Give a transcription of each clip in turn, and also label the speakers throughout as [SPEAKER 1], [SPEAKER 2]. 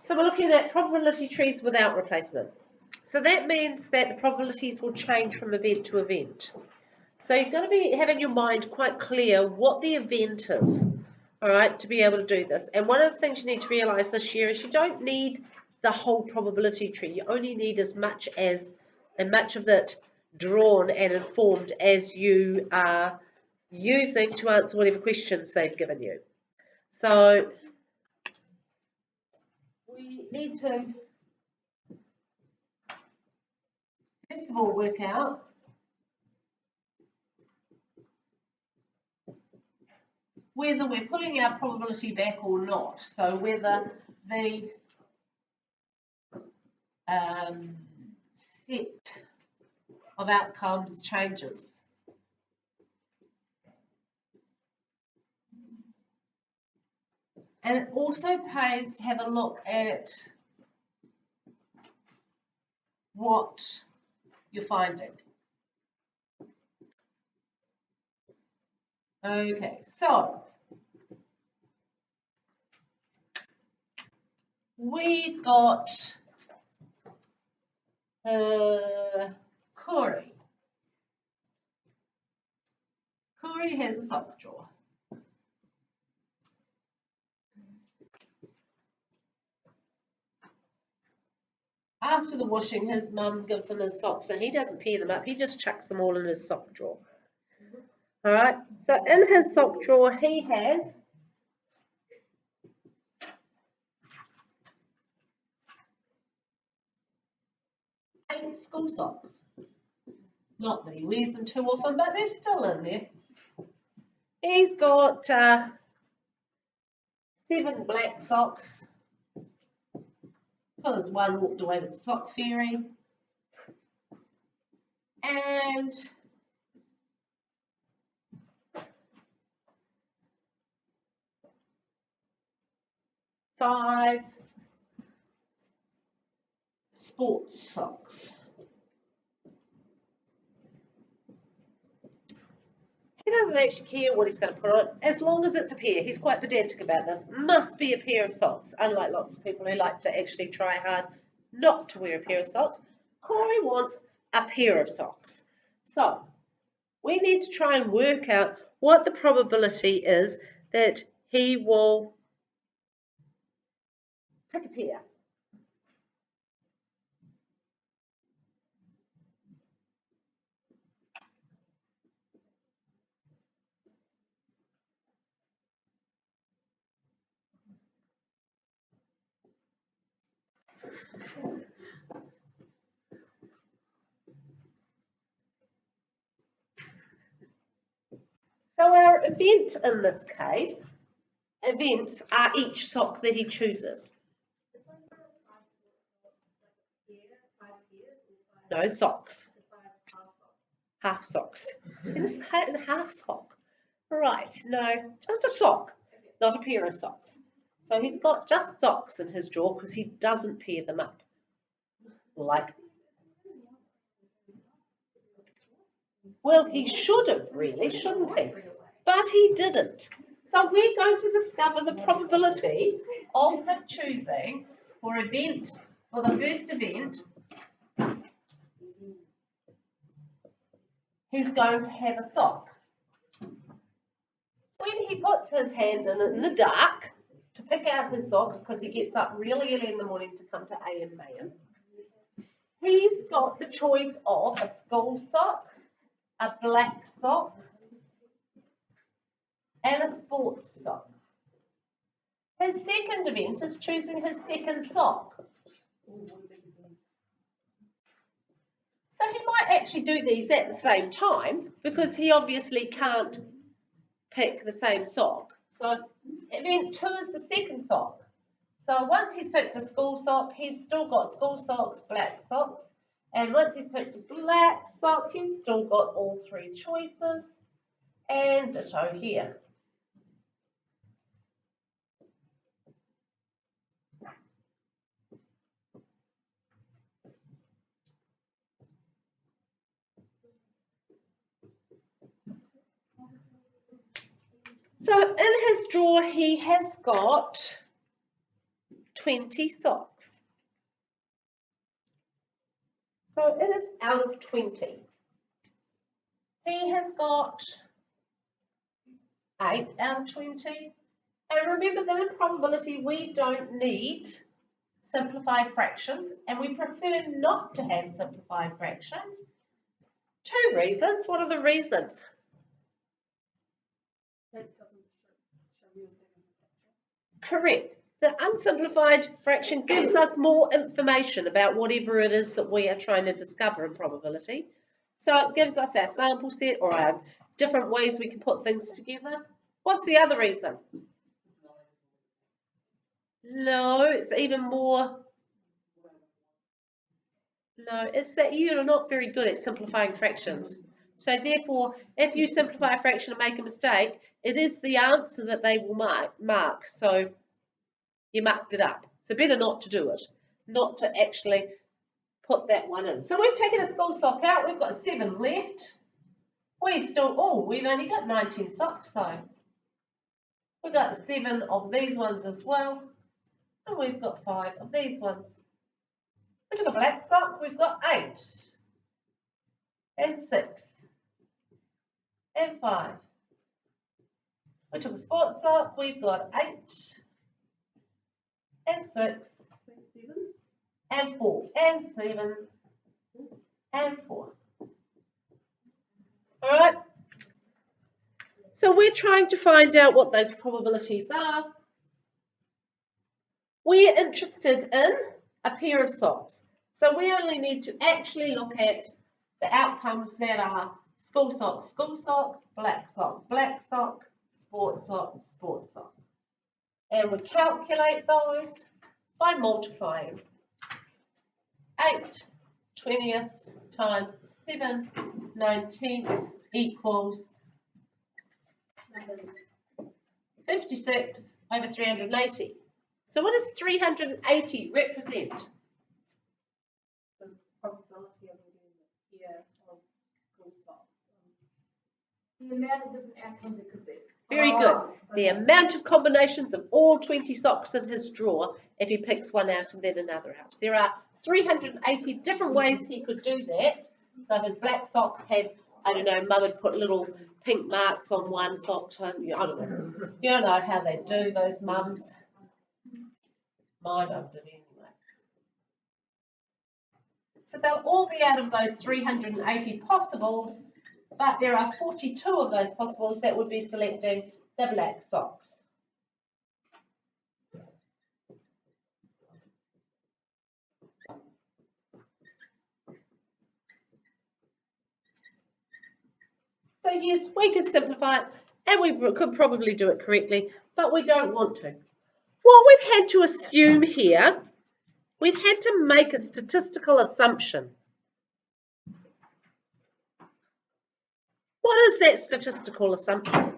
[SPEAKER 1] So we're looking at probability trees without replacement. So that means that the probabilities will change from event to event. So you've got to be having your mind quite clear what the event is, all right, to be able to do this. And one of the things you need to realize this year is you don't need the whole probability tree. You only need as much of it drawn and informed as you are using to answer whatever questions they've given you. So we need to first of all work out whether we're putting our probability back or not. So whether the set of outcomes changes. And it also pays to have a look at what you're finding. Okay, so we've got Corey. Corey has a sock drawer. After the washing, his mum gives him his socks and he doesn't pair them up, he just chucks them all in his sock drawer. All right, so in his sock drawer he has 8 school socks. Not that he wears them too often, but they're still in there. He's got 7 black socks, because one walked away to the sock fairy, and 5 sports socks. He doesn't actually care what he's going to put on, as long as it's a pair. He's quite pedantic about this. Must be a pair of socks, unlike lots of people who like to actually try hard not to wear a pair of socks. Corey wants a pair of socks. So we need to try and work out what the probability is that he will pick a pair. So our event in this case, events are each sock that he chooses. No, socks. Half socks. Half sock. Right, no, just a sock, not a pair of socks. So he's got just socks in his drawer because he doesn't pair them up. Like, well, he should have really, shouldn't he? But he didn't. So we're going to discover the probability of him choosing for the first event, he's going to have a sock. When he puts his hand in the dark to pick out his socks, because he gets up really early in the morning to come to AM Mayhem, he's got the choice of a school sock, a black sock, and a sports sock. His second event is choosing his second sock. So he might actually do these at the same time because he obviously can't pick the same sock. So event 2 is the second sock. So once he's picked a school sock, he's still got school socks, black socks. And once he's picked a black sock, he's still got all 3 choices. And ditto here. So in his drawer, he has got 20 socks. So it is out of 20. He has got 8 out of 20. And remember that in probability we don't need simplified fractions, and we prefer not to have simplified fractions. 2 reasons. What are the reasons? Correct. The unsimplified fraction gives us more information about whatever it is that we are trying to discover in probability. So it gives us our sample set or our different ways we can put things together. What's the other reason? No, it's even more. No, it's that you're not very good at simplifying fractions. So therefore, if you simplify a fraction and make a mistake, it is the answer that they will mark. So you mucked it up. So better not to do it, not to actually put that one in. So we've taken a school sock out. We've got 7 left. We've only got 19 socks though. We've got 7 of these ones as well. And we've got 5 of these ones. We took a black sock. We've got 8 and 6 and 5. We took a sports sock. We've got 8 and 6 and 4 and 7 and 4. All right. So we're trying to find out what those probabilities are. We're interested in a pair of socks. So we only need to actually look at the outcomes that are school sock, black sock, sports sock. And we calculate those by multiplying 8 20ths times 7 19ths equals 56 over 380. So what does 380 represent?
[SPEAKER 2] The probability of getting a pair of school socks. The amount of different outcomes it could be.
[SPEAKER 1] Very good. The amount of combinations of all 20 socks in his drawer if he picks one out and then another out. There are 380 different ways he could do that. So if his black socks had, I don't know, Mum would put little pink marks on one sock. I don't know. You don't know how they do, those mums. My mum did anyway. So they'll all be out of those 380 possibles, but there are 42 of those possibles that would be selecting the black socks. So yes, we could simplify it, and we could probably do it correctly, but we don't want to. What we've had to assume here, we've had to make a statistical assumption. What is that statistical assumption?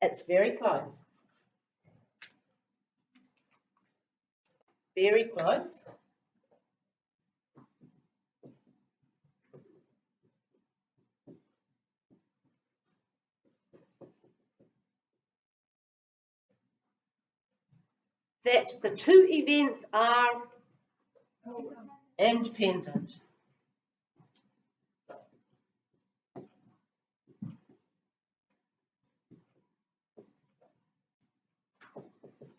[SPEAKER 1] It's very close. Very close. That the two events are independent.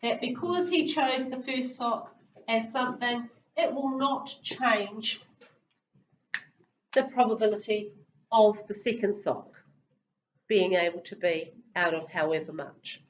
[SPEAKER 1] That because he chose the first sock as something, it will not change the probability of the second sock being able to be out of however much.